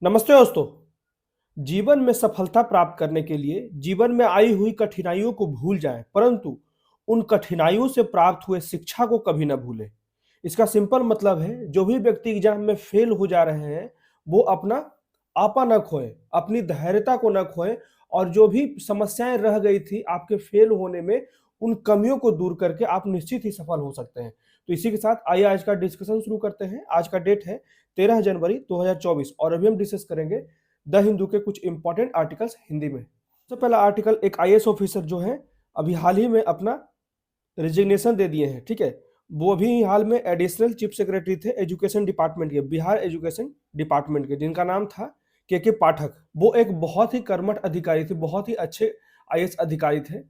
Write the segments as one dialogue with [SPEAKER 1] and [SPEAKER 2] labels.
[SPEAKER 1] नमस्ते दोस्तों। जीवन में सफलता प्राप्त करने के लिए जीवन में आई हुई कठिनाइयों को भूल जाएं, परंतु उन कठिनाइयों से प्राप्त हुए शिक्षा को कभी ना भूलें। इसका सिंपल मतलब है, जो भी व्यक्ति एग्जाम में फेल हो जा रहे हैं वो अपना आपा न खोएं, अपनी धैर्यता को न खोएं, और जो भी समस्याएं रह गई थी आपके फेल होने में, उन कमियों को दूर करके आप निश्चित ही सफल हो सकते हैं। तो इसी के साथ आइए आज का डिस्कशन शुरू करते हैं। आज का डेट है 13 जनवरी 2024 और अभी हम डिस्कस करेंगे द हिंदू के कुछ इंपॉर्टेंट आर्टिकल्स हिंदी में। सबसे पहला आर्टिकल, एक आईएएस ऑफिसर जो है अभी हाल ही में अपना रिजिग्नेशन दे दिए हैं। ठीक है, वो अभी हाल में एडिशनल चीफ सेक्रेटरी थे एजुकेशन डिपार्टमेंट के, बिहार एजुकेशन डिपार्टमेंट के, जिनका नाम था के पाठक। वो एक बहुत ही कर्मठ अधिकारी थे, बहुत ही अच्छे आईएएस अधिकारी थे।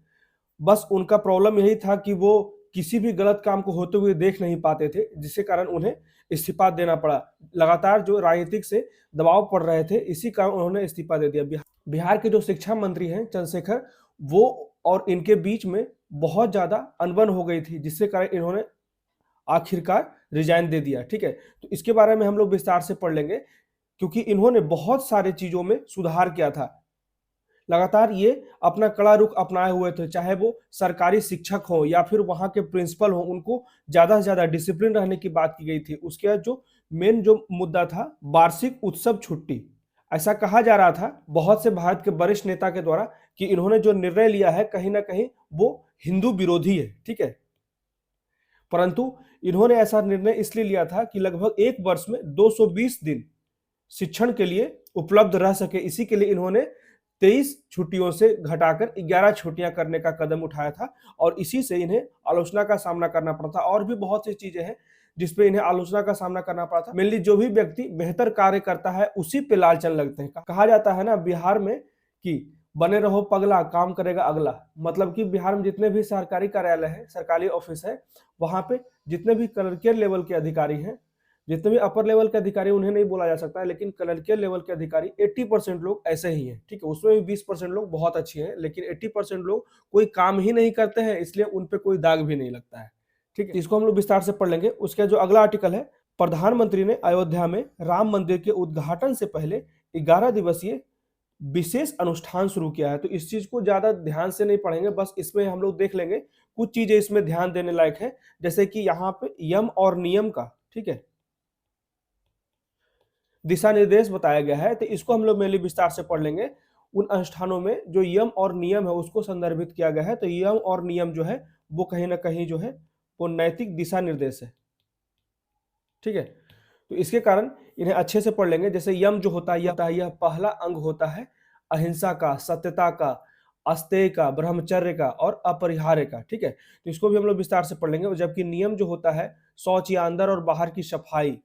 [SPEAKER 1] बस उनका प्रॉब्लम यही था कि वो किसी भी गलत काम को होते हुए देख नहीं पाते थे, जिसके कारण उन्हें इस्तीफा देना पड़ा। लगातार जो राजनीतिक से दबाव पड़ रहे थे, इसी कारण उन्होंने इस्तीफा दे दिया। बिहार के जो शिक्षा मंत्री हैं चंद्रशेखर, वो और इनके बीच में बहुत ज्यादा अनबन हो गई थी, जिससे कारण इन्होंने आखिरकार रिजाइन दे दिया। ठीक है, तो इसके बारे में हम लोग विस्तार से पढ़ लेंगे, क्योंकि इन्होंने बहुत सारे चीजों में सुधार किया था। लगातार ये अपना कड़ा रुख अपनाए हुए थे, चाहे वो सरकारी शिक्षक हो या फिर वहां के प्रिंसिपल हो, उनको ज्यादा से ज्यादा डिसिप्लिन रहने की बात की गई थी। उसके बाद जो मेन जो मुद्दा था, वार्षिक उत्सव छुट्टी। ऐसा कहा जा रहा था बहुत से भारत के वरिष्ठ नेता के द्वारा कि इन्होंने जो निर्णय लिया है कहीं ना कहीं वो हिंदू विरोधी है। ठीक है, परंतु इन्होंने ऐसा निर्णय इसलिए लिया था कि लगभग एक वर्ष में 220 दिन शिक्षण के लिए उपलब्ध रह सके। इसी के लिए इन्होंने 23 छुट्टियों से घटाकर 11 छुट्टियां करने का कदम उठाया था, और इसी से इन्हें आलोचना का सामना करना पड़ा था। और भी बहुत सी चीजें हैं जिसपे इन्हें आलोचना का सामना करना पड़ा था। मेनली जो भी व्यक्ति बेहतर कार्य करता है उसी पे लालचन लगते हैं। कहा जाता है ना बिहार में कि बने रहो पगला, काम करेगा अगला। मतलब कि बिहार में जितने भी सरकारी कार्यालय है, सरकारी ऑफिस है, वहां पे जितने भी क्लर्कियल लेवल के अधिकारी हैं, जितने भी अपर लेवल के अधिकारी, उन्हें नहीं बोला जा सकता है, लेकिन क्लर्कियल लेवल के अधिकारी 80% लोग ऐसे ही हैं। ठीक है, उसमें भी 20% लोग बहुत अच्छे हैं, लेकिन 80% लोग कोई काम ही नहीं करते हैं, इसलिए उन पे कोई दाग भी नहीं लगता है। ठीक है, इसको हम लोग विस्तार से पढ़ लेंगे। उसके जो अगला आर्टिकल है, प्रधानमंत्री ने अयोध्या में राम मंदिर के उद्घाटन से पहले 11 दिवसीय विशेष अनुष्ठान शुरू किया है। तो इस चीज को ज्यादा ध्यान से नहीं पढ़ेंगे, बस इसमें हम लोग देख लेंगे कुछ चीजें इसमें ध्यान देने लायक है, जैसे कि यहाँ पे यम और नियम का, ठीक है, दिशा निर्देश बताया गया है। तो इसको हम लोग मेनली विस्तार से पढ़ लेंगे। उन अनुष्ठानों में जो यम और नियम है उसको संदर्भित किया गया है। तो यम और नियम जो है वो कहीं ना कहीं जो है वो नैतिक दिशा निर्देश है। ठीक है, तो इसके कारण इन्हें अच्छे से पढ़ लेंगे। जैसे यम जो होता है यह पहला अंग होता है अहिंसा का, सत्यता का, अस्तेय का, ब्रह्मचर्य का और अपरिहार्य का। ठीक है, तो इसको भी हम लोग विस्तार से पढ़ लेंगे। जबकि नियम जो होता है शौच या अंदर और बाहर की सफाई,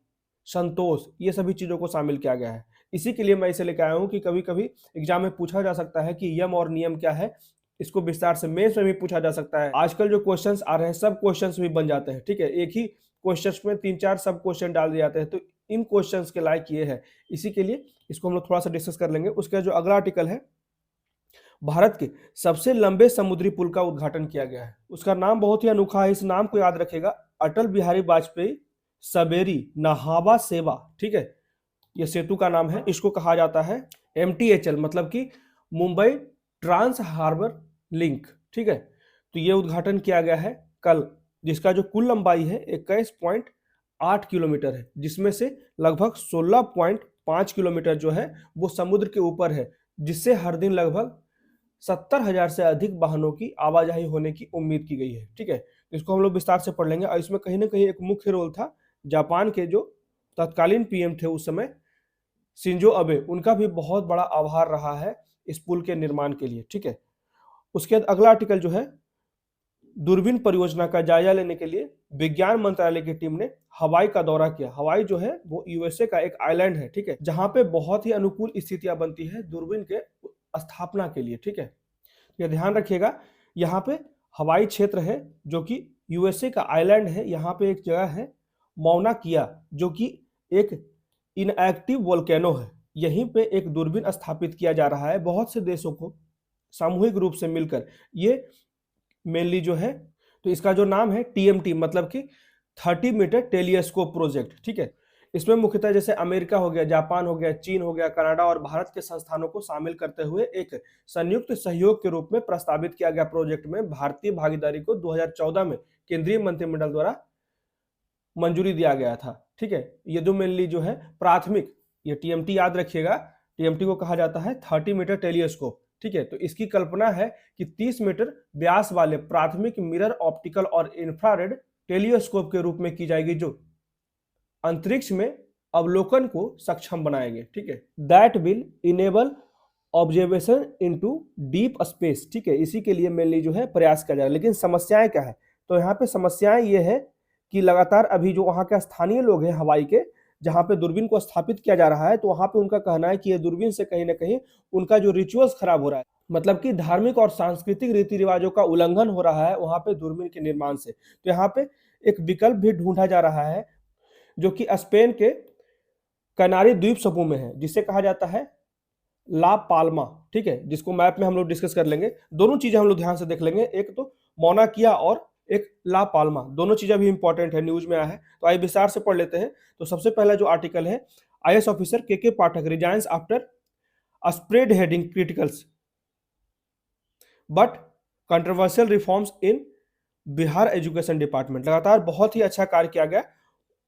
[SPEAKER 1] संतोष, ये सभी चीजों को शामिल किया गया है। इसी के लिए मैं इसे लेकर आया हूं कि कभी कभी एग्जाम में पूछा जा सकता है कि यम और नियम क्या है। इसको विस्तार से मेंस में भी पूछा जा सकता है। आजकल जो क्वेश्चंस आ रहे हैं सब क्वेश्चंस भी बन जाते हैं। ठीक है, एक ही क्वेश्चंस में 3-4 सब क्वेश्चन डाल दिए जाते हैं, तो इन क्वेश्चंस के लायक ये है। इसी के लिए इसको हम लोग थोड़ा सा डिस्कस कर लेंगे। उसका जो अगला आर्टिकल है, भारत के सबसे लंबे समुद्री पुल का उद्घाटन किया गया है। उसका नाम बहुत ही अनोखा है, इस नाम को याद रखेगा, अटल बिहारी वाजपेयी सवेरी नहावा सेवा। ठीक है, यह सेतु का नाम है। इसको कहा जाता है MTHL, मतलब कि मुंबई ट्रांस हार्बर लिंक। ठीक है, तो यह उद्घाटन किया गया है कल, जिसका जो कुल लंबाई है 21.8 किलोमीटर है, जिसमें से लगभग 16.5 किलोमीटर जो है वो समुद्र के ऊपर है, जिससे हर दिन लगभग 70,000 से अधिक वाहनों की आवाजाही होने की उम्मीद की गई है। ठीक है, तो इसको हम लोग विस्तार से पढ़ लेंगे। और इसमें कहीं ना कहीं एक मुख्य रोल था जापान के जो तत्कालीन पीएम थे उस समय, शिंजो अबे, उनका भी बहुत बड़ा आभार रहा है इस पुल के निर्माण के लिए। ठीक है, उसके बाद अगला आर्टिकल जो है, दूरबीन परियोजना का जायजा लेने के लिए विज्ञान मंत्रालय की टीम ने हवाई का दौरा किया। हवाई जो है वो यूएसए का एक आइलैंड है। ठीक है, जहां पे बहुत ही अनुकूल स्थितियां बनती है दूरबीन के स्थापना के लिए। ठीक है, यह ध्यान रखिएगा, यहाँ पे हवाई क्षेत्र है जो कि यूएसए का आइलैंड है। यहाँ पे एक जगह है मौना किया, जो कि एक इनएक्टिव वोल्केनो है। यहीं पे एक दूरबीन स्थापित किया जा रहा है बहुत से देशों को सामूहिक रूप से मिलकर। ये मेनली जो है, तो इसका जो नाम है TMT, मतलब कि 30 मीटर टेलीस्कोप प्रोजेक्ट। ठीक है, इसमें मुख्यतः जैसे अमेरिका हो गया, जापान हो गया, चीन हो गया, कनाडा और भारत के संस्थानों को शामिल करते हुए एक संयुक्त सहयोग के रूप में प्रस्तावित किया गया प्रोजेक्ट में भारतीय भागीदारी को 2014 में केंद्रीय मंत्रिमंडल द्वारा मंजूरी दिया गया था। ठीक है, ये दो मेनली जो है प्राथमिक, ये टीएमटी याद रखिएगा, टीएमटी को कहा जाता है 30 मीटर टेलीस्कोप। ठीक है, तो इसकी कल्पना है कि 30 मीटर व्यास वाले प्राथमिक मिरर ऑप्टिकल और इंफ्रारेड टेलीस्कोप के रूप में की जाएगी, जो अंतरिक्ष में अवलोकन को सक्षम बनाएंगे। ठीक है, that will enable observation into deep space. ठीक है, इसी के लिए मेनली जो है प्रयास किया जाएगा। लेकिन समस्याएं क्या है, तो यहाँ पे समस्याएं ये है कि लगातार अभी जो वहाँ के स्थानीय लोग हैं हवाई के, जहाँ पे दूरबीन को स्थापित किया जा रहा है, तो वहाँ पे उनका कहना है कि ये दूरबीन से कहीं ना कहीं उनका जो रिचुअल्स खराब हो रहा है, मतलब कि धार्मिक और सांस्कृतिक रीति रिवाजों का उल्लंघन हो रहा है वहाँ पे दूरबीन के निर्माण से। तो यहाँ पे एक विकल्प भी ढूंढा जा रहा है जो कि स्पेन के कनारी द्वीप समूह में है, जिसे कहा जाता है ला पाल्मा। ठीक है, जिसको मैप में हम लोग डिस्कस कर लेंगे। दोनों चीजें हम लोग ध्यान से देख लेंगे, एक तो मौना किया और एक ला पाल्मा, दोनों चीजें भी इंपॉर्टेंट है, न्यूज में आया है। तो आइए विस्तार से पढ़ लेते हैं। तो सबसे पहला जो आर्टिकल है, IAS officer K Pathak resigns after spearheading criticals but controversial reforms in Bihar education department. लगातार बहुत ही अच्छा कार्य किया गया।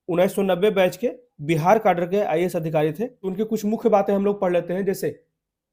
[SPEAKER 1] 1990 बैच के बिहार काडर के आईएएस अधिकारी थे। उनकी कुछ मुख्य बातें हम लोग पढ़ लेते हैं। जैसे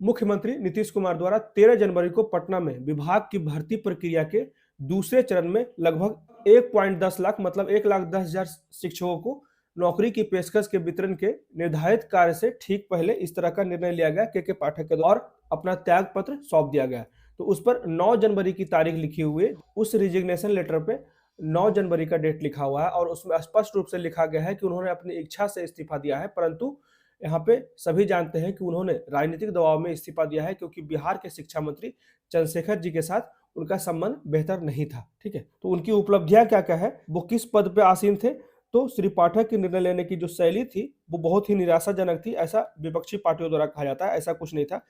[SPEAKER 1] मुख्यमंत्री नीतीश कुमार द्वारा 13 जनवरी को पटना में विभाग की भर्ती प्रक्रिया के दूसरे चरण में लगभग 1.10 लाख मतलब 1,10,000 शिक्षकों को नौकरी की पेशकश के वितरण के निर्धारित कार्य से ठीक पहले इस तरह का निर्णय लिया गया के पाठक के द्वारा, और अपना त्याग पत्र सौंप दिया गया। तो उस पर 9 जनवरी की तारीख लिखी हुई है। उस रिजिग्नेशन लेटर पे 9 जनवरी का डेट लिखा हुआ है और उसमें स्पष्ट रूप से लिखा गया है कि उन्होंने अपनी इच्छा से इस्तीफा दिया है, परंतु यहाँ पे सभी जानते हैं कि उन्होंने राजनीतिक दबाव में इस्तीफा दिया है, क्योंकि बिहार के शिक्षा मंत्री चंद्रशेखर जी के साथ उनका संबंध बेहतर नहीं था। ठीक है, तो उनकी उपलब्धियां क्या क्या है, वो किस पद पे आसीन थे। तो श्री पाठक की निर्णय लेने की जो शैली थी वो बहुत ही निराशाजनक थी, ऐसा विपक्षी पार्टियों द्वारा कहा जाता है। ऐसा कुछ नहीं था।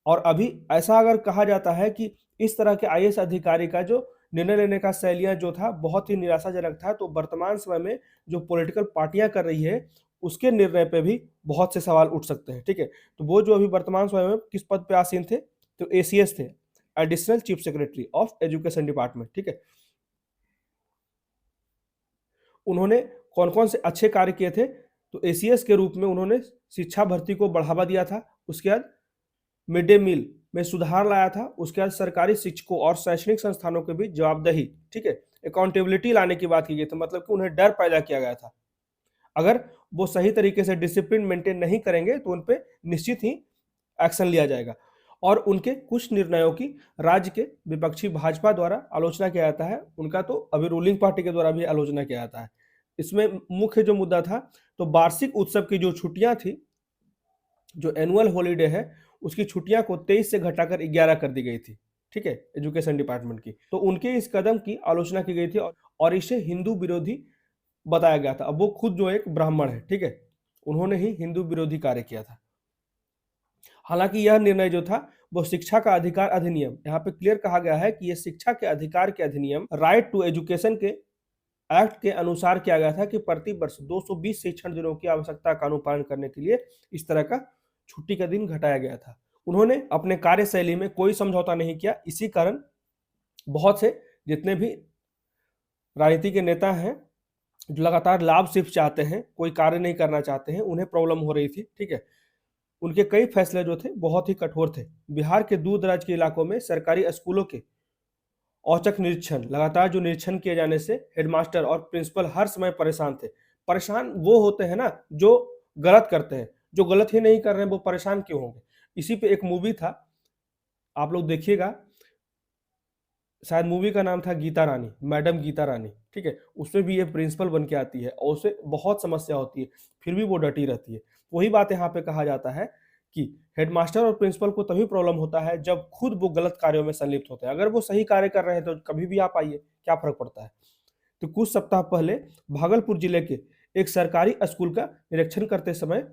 [SPEAKER 1] और अभी ऐसा अगर कहा जाता है कि इस तरह के आईएएस अधिकारी का जो निर्णय लेने का शैलियां जो था बहुत ही निराशाजनक था, तो वर्तमान समय में जो पॉलिटिकल पार्टियां कर रही है उसके निर्णय पे भी बहुत से सवाल उठ सकते हैं। ठीक है, तो वो जो अभी वर्तमान समय में किस पद पे आसीन थे, तो एसीएस थे, additional chief secretary of education department. ठीक है, उन्होंने कौन कौन से अच्छे कार्य किए थे, तो एसीएस के रूप में उन्होंने शिक्षा भर्ती को बढ़ावा दिया था, उसके बाद मिड डे मील में सुधार लाया था, उसके बाद सरकारी शिक्षकों और शैक्षणिक संस्थानों के बीच जवाबदेही, ठीक है, अकाउंटेबिलिटी लाने की बात की गई थी, मतलब कि उन्हें डर पैदा किया गया था। अगर वो सही तरीके से डिसिप्लिन मेंटेन नहीं करेंगे तो उन पे निश्चित ही एक्शन लिया जाएगा। और उनके कुछ निर्णयों की राज्य के विपक्षी भाजपा द्वारा आलोचना किया जाता है, उनका तो अभी रूलिंग पार्टी के द्वारा भी आलोचना किया जाता है। इसमें मुख्य जो मुद्दा था, तो वार्षिक उत्सव की जो छुट्टियां थी, जो एनुअल हॉलीडे है, उसकी छुट्टियां को 23 से घटाकर 11 कर दी गई थी। ठीक है, एजुकेशन डिपार्टमेंट की। तो उनके इस कदम की आलोचना की गई थी और इसे हिंदू विरोधी बताया गया था। अब वो खुद जो एक ब्राह्मण है, ठीक है, उन्होंने ही हिंदू विरोधी कार्य किया था। हालांकि यह निर्णय जो था वो शिक्षा का अधिकार अधिनियम, यहाँ पे क्लियर कहा गया है कि यह शिक्षा के अधिकार के अधिनियम राइट टू एजुकेशन के एक्ट के अनुसार किया गया था कि प्रति वर्ष 220 शिक्षण दिनों की आवश्यकता का अनुपालन करने के लिए इस तरह का छुट्टी का दिन घटाया गया था। उन्होंने अपने कार्यशैली में कोई समझौता नहीं किया। इसी कारण बहुत से जितने भी राजनीति के नेता हैं जो लगातार लाभ सिर्फ चाहते हैं, कोई कार्य नहीं करना चाहते हैं, उन्हें प्रॉब्लम हो रही थी। ठीक है, उनके कई फैसले जो थे बहुत ही कठोर थे। बिहार के दूर दराज के इलाकों में सरकारी स्कूलों के औचक निरीक्षण, लगातार जो निरीक्षण किए जाने से हेडमास्टर और प्रिंसिपल हर समय परेशान थे। परेशान वो होते हैं ना जो गलत करते हैं, जो गलत ही नहीं कर रहे हैं वो परेशान क्यों होंगे। इसी पे एक मूवी था, आप लोग देखिएगा, शायद मूवी का नाम था गीता रानी, मैडम गीता रानी। ठीक है, उसमें भी ये प्रिंसिपल बन के आती है और उसे बहुत समस्या होती है, फिर भी वो डटी रहती है। वही बात यहाँ पे कहा जाता है कि हेडमास्टर और प्रिंसिपल को तभी प्रॉब्लम होता है जब खुद वो गलत कार्यों में संलिप्त होते हैं। अगर वो सही कार्य कर रहे हैं तो कभी भी आप आइए, क्या फर्क पड़ता है। तो कुछ सप्ताह पहले भागलपुर जिले के एक सरकारी स्कूल का निरीक्षण करते समय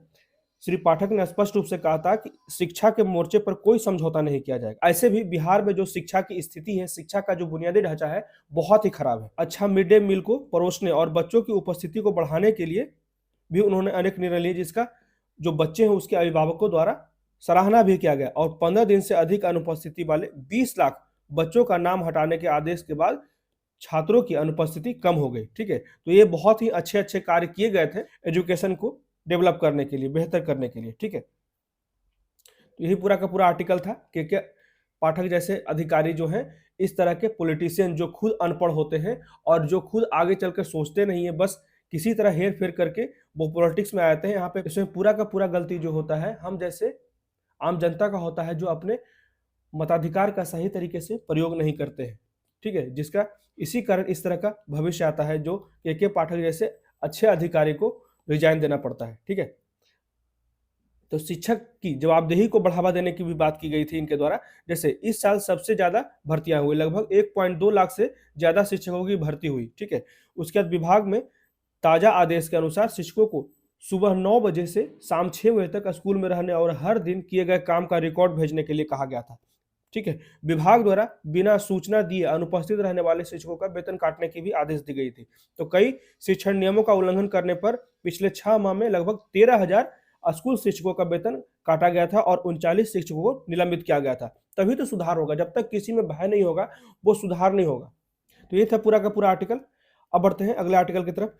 [SPEAKER 1] श्री पाठक ने स्पष्ट रूप से कहा था कि शिक्षा के मोर्चे पर कोई समझौता नहीं किया जाएगा। ऐसे भी बिहार में जो शिक्षा की स्थिति है, शिक्षा का जो बुनियादी ढांचा है, बहुत ही खराब है। अच्छा मिड डे मील को परोसने और बच्चों की उपस्थिति को बढ़ाने के लिए भी उन्होंने अनेक निर्णय लिए, जिसका जो बच्चे हैं उसके अभिभावकों द्वारा सराहना भी किया गया। और 15 दिन से अधिक अनुपस्थिति वाले 20 लाख बच्चों का नाम हटाने के आदेश के बाद छात्रों की अनुपस्थिति कम हो गई। ठीक है, तो ये बहुत ही अच्छे अच्छे कार्य किए गए थे एजुकेशन को डेवलप करने के लिए, बेहतर करने के लिए। ठीक है, तो यही पूरा का पूरा आर्टिकल था। के पाठक जैसे अधिकारी जो हैं, इस तरह के पॉलिटिशियन जो खुद अनपढ़ होते हैं और जो खुद आगे चलकर सोचते नहीं है, बस किसी तरह हेर फेर करके वो पॉलिटिक्स में आते हैं। यहाँ पे इसमें पूरा का पूरा गलती जो होता है हम जैसे आम जनता का होता है, जो अपने मताधिकार का सही तरीके से प्रयोग नहीं करते हैं। ठीक है, जिसका इसी कारण इस तरह का भविष्य आता है, जो के पाठक जैसे अच्छे अधिकारी को रिजाइन देना पड़ता है। ठीक है, तो शिक्षक की जवाबदेही को बढ़ावा देने की भी बात की गई थी इनके द्वारा। जैसे इस साल सबसे ज्यादा भर्तियां हुई, लगभग 1.2 लाख से ज्यादा शिक्षकों की भर्ती हुई। ठीक है, उसके बाद विभाग में ताजा आदेश के अनुसार शिक्षकों को सुबह 9 बजे से शाम 6 बजे तक स्कूल में रहने और हर दिन किए गए काम का रिकॉर्ड भेजने के लिए कहा गया था। ठीक है, विभाग द्वारा बिना सूचना दिए अनुपस्थित रहने वाले शिक्षकों का वेतन काटने की भी आदेश दी गई थी। तो कई शिक्षण नियमों का उल्लंघन करने पर पिछले 6 माह में लगभग 13,000 स्कूल शिक्षकों का वेतन काटा गया था और 39 शिक्षकों को निलंबित किया गया था। तभी तो सुधार होगा, जब तक किसी में भय नहीं होगा वो सुधार नहीं होगा। तो ये था पूरा का पूरा आर्टिकल। अब बढ़ते हैं अगले आर्टिकल की तरफ।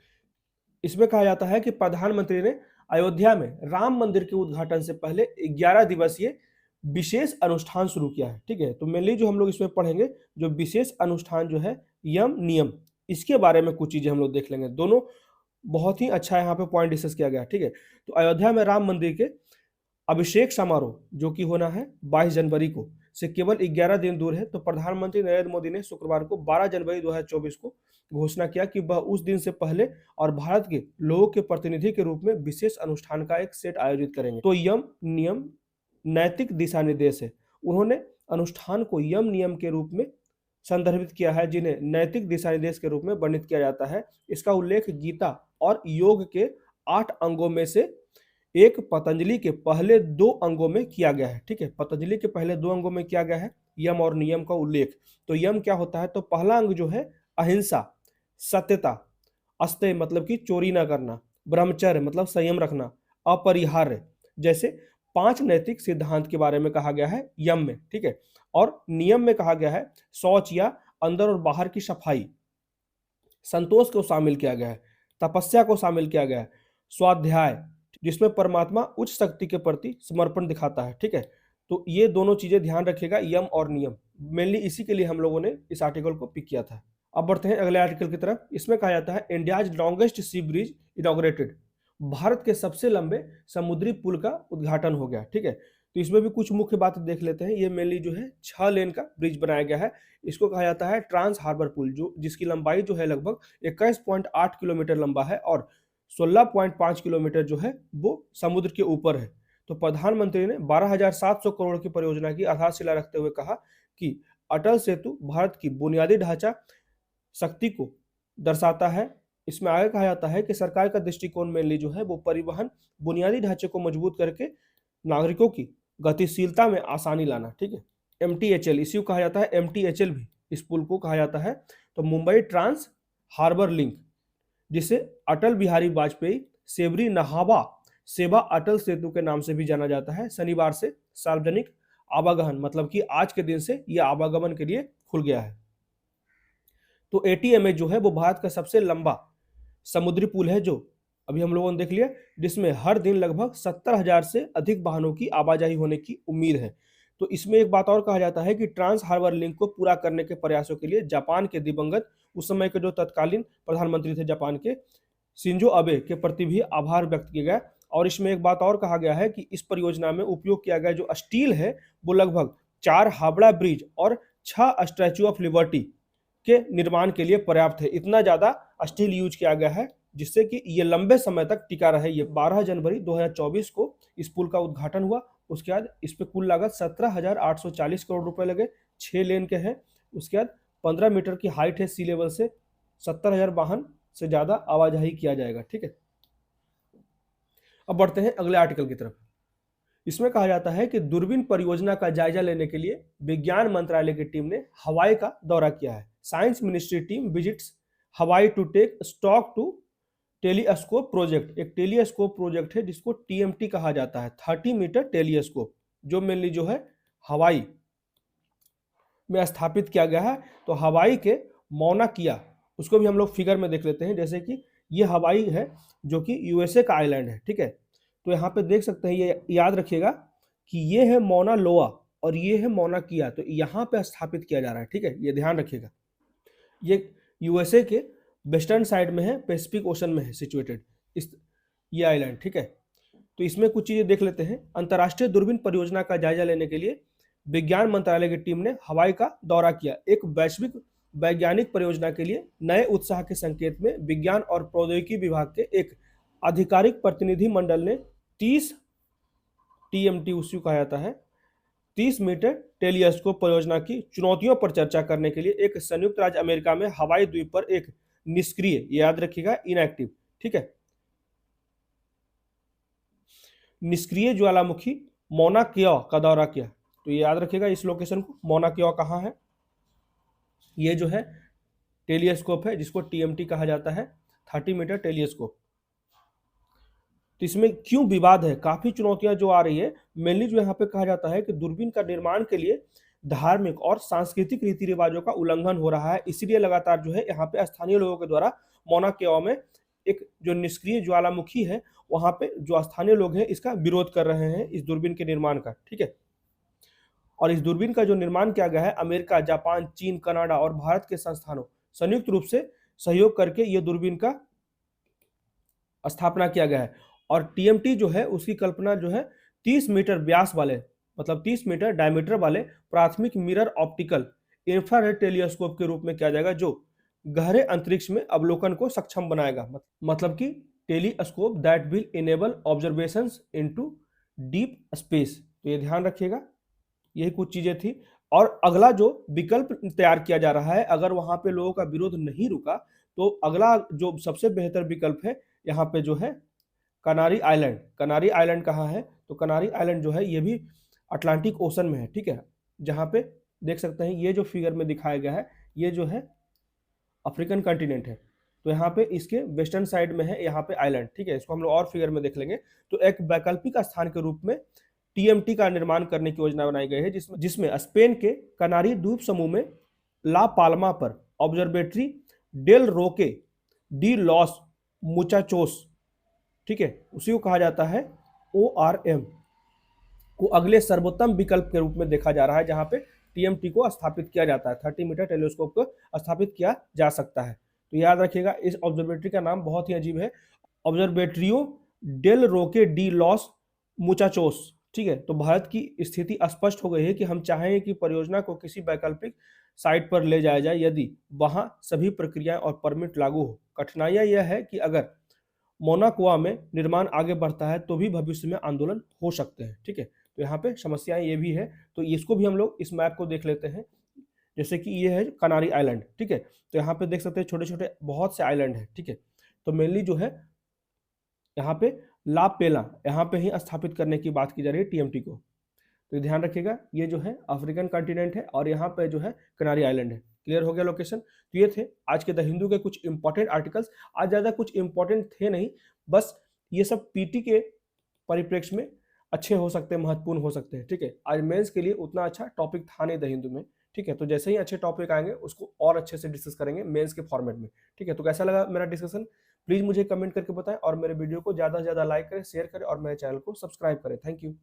[SPEAKER 1] इसमें कहा जाता है कि प्रधानमंत्री ने अयोध्या में राम मंदिर के उद्घाटन से पहले 11 दिवसीय विशेष अनुष्ठान शुरू किया है। ठीक है, तो मेनली जो हम लोग इसमें पढ़ेंगे, जो विशेष अनुष्ठान जो है, यम नियम, इसके बारे में कुछ चीजें हम लोग देख लेंगे। दोनों बहुत ही अच्छा यहाँ पे पॉइंट डिस्कस किया गया। ठीक है, तो अयोध्या में राम मंदिर के अभिषेक समारोह जो कि होना है 22 जनवरी को, से केवल 11 दिन दूर है। तो प्रधानमंत्री नरेंद्र मोदी ने शुक्रवार को 12 जनवरी 2024 को घोषणा किया कि वह उस दिन से पहले और भारत के लोगों के प्रतिनिधि के रूप में विशेष अनुष्ठान का एक सेट आयोजित करेंगे। तो यम नियम नैतिक दिशा निर्देश है। उन्होंने अनुष्ठान को यम नियम के रूप में संदर्भित किया है, जिन्हें नैतिक दिशा निर्देश के रूप में वर्णित किया जाता है। इसका उल्लेख गीता और योग के 8 अंगों में से एक पतंजलि के पहले 2 अंगों में किया गया है। ठीक है, पतंजलि के पहले 2 अंगों में किया गया है यम और नियम का उल्लेख। तो यम क्या होता है, तो पहला अंग जो है अहिंसा, सत्यता, अस्तेय मतलब कि चोरी ना करना, ब्रह्मचर्य मतलब संयम रखना, अपरिहार्य जैसे 5 नैतिक सिद्धांत के बारे में कहा गया है यम में। ठीक है, और नियम में कहा गया है शौच या अंदर और बाहर की सफाई, संतोष को शामिल किया गया है, तपस्या को शामिल किया गया है, स्वाध्याय जिसमें परमात्मा उच्च शक्ति के प्रति समर्पण दिखाता है। ठीक है, तो ये दोनों चीजें ध्यान रखिएगा, यम और नियम। मेनली इसी के लिए हम लोगों ने इस आर्टिकल को पिक किया था। अब बढ़ते हैं अगले आर्टिकल की तरफ। इसमें कहा जाता है इंडियाज लॉन्गेस्ट सी ब्रिज इनॉग्रेटेड, भारत के सबसे लंबे समुद्री पुल का उद्घाटन हो गया। ठीक है, तो इसमें भी कुछ मुख्य बातें देख लेते हैं। ये मेनली जो है 6 लेन का ब्रिज बनाया गया है। इसको कहा जाता है ट्रांस हार्बर पुल, जो जिसकी लंबाई जो है लगभग 21.8 किलोमीटर लंबा है और 16.5 किलोमीटर जो है वो समुद्र के ऊपर है। तो प्रधानमंत्री ने 12,700 करोड़ की परियोजना की आधारशिला रखते हुए कहा कि अटल सेतु भारत की बुनियादी ढांचा शक्ति को दर्शाता है। इसमें आगे कहा जाता है कि सरकार का दृष्टिकोण मेनली जो है वो परिवहन बुनियादी ढांचे को मजबूत करके नागरिकों की गतिशीलता में आसानी लाना। ठीक है, MTHL इसी को कहा जाता है, MTHL भी इस पुल को कहा जाता है। तो मुंबई ट्रांस हार्बर लिंक, जिसे अटल बिहारी वाजपेयी सेवरी नहावा सेवा अटल सेतु के नाम से भी जाना जाता है, शनिवार से सार्वजनिक आवागमन मतलब कि आज के दिन से यह आवागमन के लिए खुल गया है। तो ATMH जो है वो भारत का सबसे लंबा समुद्री पुल है, जो अभी हम लोगों ने देख लिया, जिसमें हर दिन लगभग 70,000 से अधिक वाहनों की आवाजाही होने की उम्मीद है। तो इसमें एक बात और कहा जाता है कि ट्रांस हार्बर लिंक को पूरा करने के प्रयासों के लिए जापान के दिवंगत उस समय के जो तत्कालीन प्रधानमंत्री थे जापान के, शिंजो अबे के प्रति भी आभार व्यक्त किया गया। और इसमें एक बात और कहा गया है कि इस परियोजना में उपयोग किया गया जो स्टील है वो लगभग 4 हावड़ा ब्रिज और 6 स्टैच्यू ऑफ लिबर्टी के निर्माण के लिए पर्याप्त है। इतना ज्यादा स्टील यूज किया गया है जिससे कि ये लंबे समय तक टिका रहे। ये 12 जनवरी 2024 को इस पुल का उद्घाटन हुआ। उसके बाद इस पे कुल लागत 17,840 करोड़ रुपए लगे। 6 लेन के हैं। उसके बाद 15 मीटर की हाइट है सी लेवल से। 70,000 वाहन से ज्यादा आवाजाही किया जाएगा। ठीक है, अब बढ़ते हैं अगले आर्टिकल की तरफ। इसमें कहा जाता है कि दूरबीन परियोजना का जायजा लेने के लिए विज्ञान मंत्रालय की टीम ने हवाई का दौरा किया है। Science ministry team visits Hawaii to take stock to telescope project, एक टेलीस्कोप प्रोजेक्ट है जिसको टीएमटी कहा जाता है, 30 मीटर टेलीस्कोप, जो मेनली जो है हवाई में स्थापित किया गया है। तो हवाई के मौना किया, उसको भी हम लोग फिगर में देख लेते हैं। जैसे कि ये हवाई है जो कि यूएसए का आइलैंड है, ठीक है। तो यहाँ पे देख सकते हैं, ये याद रखिएगा कि ये है मौना लोआ और ये है मौना किया, तो यहाँ पे स्थापित किया जा रहा है, ठीक है, ये ध्यान रखिएगा। ये यूएसए के वेस्टर्न साइड में है, पैसिफिक ओशन में है सिचुएटेड इस ये आइलैंड, ठीक है। तो इसमें कुछ चीजें देख लेते हैं। अंतर्राष्ट्रीय दूरबीन परियोजना का जायजा लेने के लिए विज्ञान मंत्रालय की टीम ने हवाई का दौरा किया। एक वैश्विक वैज्ञानिक परियोजना के लिए नए उत्साह के संकेत में विज्ञान और प्रौद्योगिकी विभाग के एक आधिकारिक प्रतिनिधि मंडल ने 30 टीएमटी उसी को कहा जाता है 30 मीटर टेलीस्कोप परियोजना की चुनौतियों पर चर्चा करने के लिए एक संयुक्त राज्य अमेरिका में हवाई द्वीप पर एक निष्क्रिय, याद रखिएगा इनएक्टिव, ठीक है, निष्क्रिय ज्वालामुखी मौना किया का दौरा किया। तो ये याद रखिएगा इस लोकेशन को, मौना किया कहाँ है, ये जो है टेलीस्कोप है जिसको टीएमटी कहा जाता है, 30 मीटर टेलीस्कोप। तो इसमें क्यों विवाद है, काफी चुनौतियां जो आ रही है, मेनली जो यहाँ पे कहा जाता है कि दूरबीन का निर्माण के लिए धार्मिक और सांस्कृतिक रीति रिवाजों का उल्लंघन हो रहा है, इसीलिए लगातार जो है यहाँ पे स्थानीय लोगों के द्वारा मौना केओ में एक जो निष्क्रिय ज्वालामुखी है वहां पे जो स्थानीय लोग हैं इसका विरोध कर रहे हैं इस दूरबीन के निर्माण का, ठीक है। और इस दूरबीन का जो निर्माण किया गया है अमेरिका, जापान, चीन, कनाडा और भारत के संस्थानों संयुक्त रूप से सहयोग करके ये दूरबीन का स्थापना किया गया है। और टीएमटी जो है उसकी कल्पना जो है 30 मीटर व्यास वाले, मतलब 30 मीटर डायमीटर वाले प्राथमिक मिरर ऑप्टिकल इंफ्रारेड टेलीस्कोप के रूप में किया जाएगा, जो गहरे अंतरिक्ष में अवलोकन को सक्षम बनाएगा। मतलब कि telescope that will enable observations into deep space. तो ये ध्यान रखिएगा, यही कुछ चीजें थी। और अगला जो विकल्प तैयार किया जा रहा है, अगर वहां पे लोगों का विरोध नहीं रुका तो अगला जो सबसे बेहतर विकल्प है यहाँ पे जो है कनारी आइलैंड। कनारी आइलैंड कहाँ है, तो कनारी आइलैंड जो है ये भी अटलांटिक ओशन में है, ठीक है। जहाँ पे देख सकते हैं ये जो फिगर में दिखाया गया है ये जो है अफ्रीकन कंटिनेंट है, तो यहाँ पे इसके वेस्टर्न साइड में है यहाँ पे आइलैंड, ठीक है। इसको हम लोग और फिगर में देख लेंगे। तो एक वैकल्पिक स्थान के रूप में टीएमटी का निर्माण करने की योजना बनाई गई है, जिसमें स्पेन के कनारी द्वीप समूह में ला पाल्मा पर ऑब्जर्वेटरी डेल रोके डी लॉस मुचाचोस, ठीक है, उसी को कहा जाता है ORM, को अगले सर्वोत्तम विकल्प के रूप में देखा जा रहा है, जहां पे टीएमटी को स्थापित किया जाता है, 30 मीटर टेलीस्कोप को स्थापित किया जा सकता है। तो याद रखिएगा इस ऑब्जर्वेटरी का नाम बहुत ही अजीब है, ऑब्जर्वेटरियो डेल रोके डी लॉस मुचाचोस, ठीक है। तो भारत की स्थिति स्पष्ट हो गई है कि हम चाहेंगे कि परियोजना को किसी वैकल्पिक साइट पर ले जाया जाए यदि वहां सभी प्रक्रियाएं और परमिट लागू हो। कठिनाइयां यह है कि अगर मौना कुआ में निर्माण आगे बढ़ता है तो भी भविष्य में आंदोलन हो सकते हैं, ठीक है। तो यहाँ पे समस्याएं ये भी है, तो इसको भी हम लोग इस मैप को देख लेते हैं। जैसे कि ये है कनारी आइलैंड, ठीक है। तो यहाँ पे देख सकते हैं छोटे छोटे बहुत से आइलैंड है, ठीक है। तो मेनली जो है यहाँ पे ला पेला यहाँ पे ही स्थापित करने की बात की जा रही है टीएमटी को। तो ध्यान रखिएगा ये जो है अफ्रीकन कॉन्टिनेंट है और यहाँ पे जो है कनारी आइलैंड है। क्लियर हो गया लोकेशन। तो ये थे आज के द हिंदू के कुछ इंपॉर्टेंट आर्टिकल्स। आज ज़्यादा कुछ इंपॉर्टेंट थे नहीं, बस ये सब पीटी के परिप्रेक्ष्य में अच्छे हो सकते हैं, महत्वपूर्ण हो सकते हैं, ठीक है। आज मेंस के लिए उतना अच्छा टॉपिक था नहीं द हिंदू में, ठीक है। तो जैसे ही अच्छे टॉपिक आएंगे उसको और अच्छे से डिस्कस करेंगे मेंस के फॉर्मेट में, ठीक है। तो कैसा लगा मेरा डिस्कशन प्लीज़ मुझे कमेंट करके बताएं और मेरे वीडियो को ज़्यादा से ज़्यादा लाइक करें, शेयर करें और मेरे चैनल को सब्सक्राइब करें। Thank you.